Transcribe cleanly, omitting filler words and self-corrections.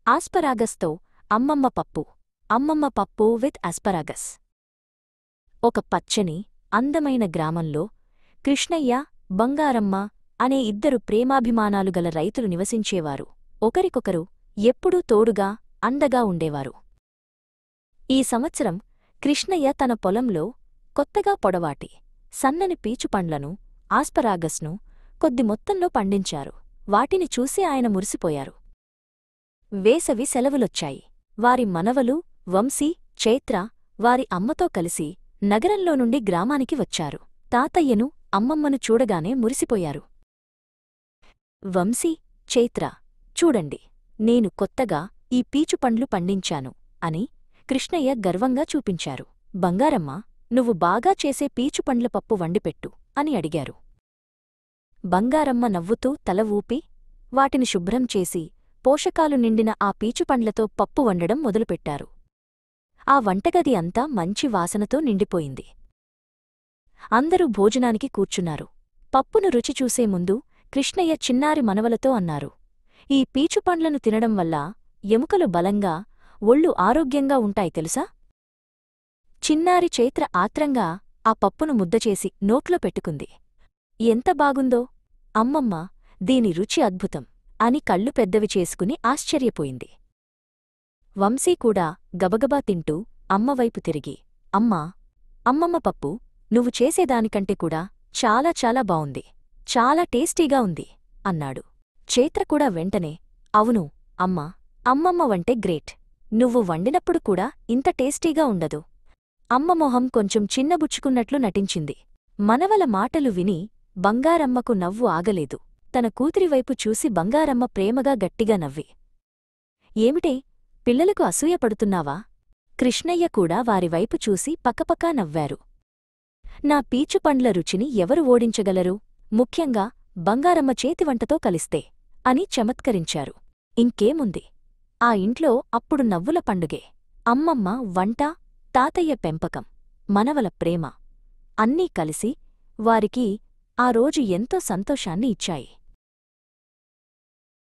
ఆస్పరాగస్తో అమ్మమ్మ పప్పు. అమ్మమ్మ పప్పు విత్ ఆస్పరాగస్. ఒక పచ్చని అందమైన గ్రామంలో కృష్ణయ్య, బంగారమ్మ అనే ఇద్దరు ప్రేమాభిమానాలు గల రైతులు నివసించేవారు. ఒకరికొకరు ఎప్పుడూ తోడుగా, అండగా ఉండేవారు. ఈ సంవత్సరం కృష్ణయ్య తన పొలంలో కొత్తగా పొడవాటి, సన్నని పీచుపండ్లను, ఆస్పరాగస్ను కొద్ది మొత్తంలో పండించారు. వాటిని చూసి ఆయన మురిసిపోయారు. వేసవి సెలవులొచ్చాయి. వారి మనవలు వంశీ, చైత్ర వారి అమ్మతో కలిసి నగరంలో నుండి గ్రామానికి వచ్చారు. తాతయ్యను, అమ్మమ్మను చూడగానే మురిసిపోయారు. వంశీ, చైత్ర, చూడండి, నేను కొత్తగా ఈ పీచుపండ్లు పండించాను అని కృష్ణయ్య గర్వంగా చూపించారు. బంగారమ్మ, నువ్వు బాగా చేసే పీచుపండ్ల పప్పు వండిపెట్టు అని అడిగారు. బంగారమ్మ నవ్వుతూ తల ఊపి వాటిని శుభ్రం చేసి పోషకాలు నిండిన ఆ పీచుపండ్లతో పప్పు వండడం మొదలుపెట్టారు. ఆ వంటగది అంతా మంచి వాసనతో నిండిపోయింది. అందరూ భోజనానికి కూర్చున్నారు. పప్పును రుచిచూసే ముందు కృష్ణయ్య చిన్నారి మనవలతో అన్నారు, ఈ పీచుపండ్లను తినడం వల్ల ఎముకలు బలంగా, ఒళ్ళు ఆరోగ్యంగా ఉంటాయి తెలుసా? చిన్నారి చైత్ర ఆత్రంగా ఆ పప్పును ముద్దచేసి నోట్లో పెట్టుకుంది. ఎంత బాగుందో! అమ్మమ్మ, దీని రుచి అద్భుతం అని కళ్ళు పెద్దవి చేసుకుని ఆశ్చర్యపోయింది. వంశీ కూడా గబగబా తింటూ అమ్మవైపు తిరిగి, అమ్మా, అమ్మమ్మ పప్పు నువ్వు చేసేదానికంటే కూడా చాలా చాలా బావుంది, చాలా టేస్టీగా ఉంది అన్నాడు. చైత్ర కూడా వెంటనే, అవును అమ్మా, అమ్మమ్మ వంటే గ్రేట్, నువ్వు వండినప్పుడు కూడా ఇంత టేస్టీగా ఉండదు. అమ్మ మొహం కొంచెం చిన్నబుచ్చుకున్నట్లు నటించింది. మనవల మాటలు విని బంగారమ్మకు నవ్వు ఆగలేదు. తన కూతురివైపు చూసి బంగారమ్మ ప్రేమగా గట్టిగా నవ్వి, ఏమిటే, పిల్లలకు అసూయపడుతున్నావా? కృష్ణయ్య కూడా వారివైపు చూసి పకపకా నవ్వారు. నా పీచుపండ్ల రుచిని ఎవరు ఓడించగలరు, ముఖ్యంగా బంగారమ్మ చేతివంటతో కలిస్తే అని చమత్కరించారు. ఇంకేముంది, ఆ ఇంట్లో అప్పుడు నవ్వుల పండుగే. అమ్మమ్మ వంట, తాతయ్య పెంపకం, మనవల ప్రేమ అన్నీ కలిసి వారికి ఆ రోజు ఎంతో సంతోషాన్ని ఇచ్చాయి.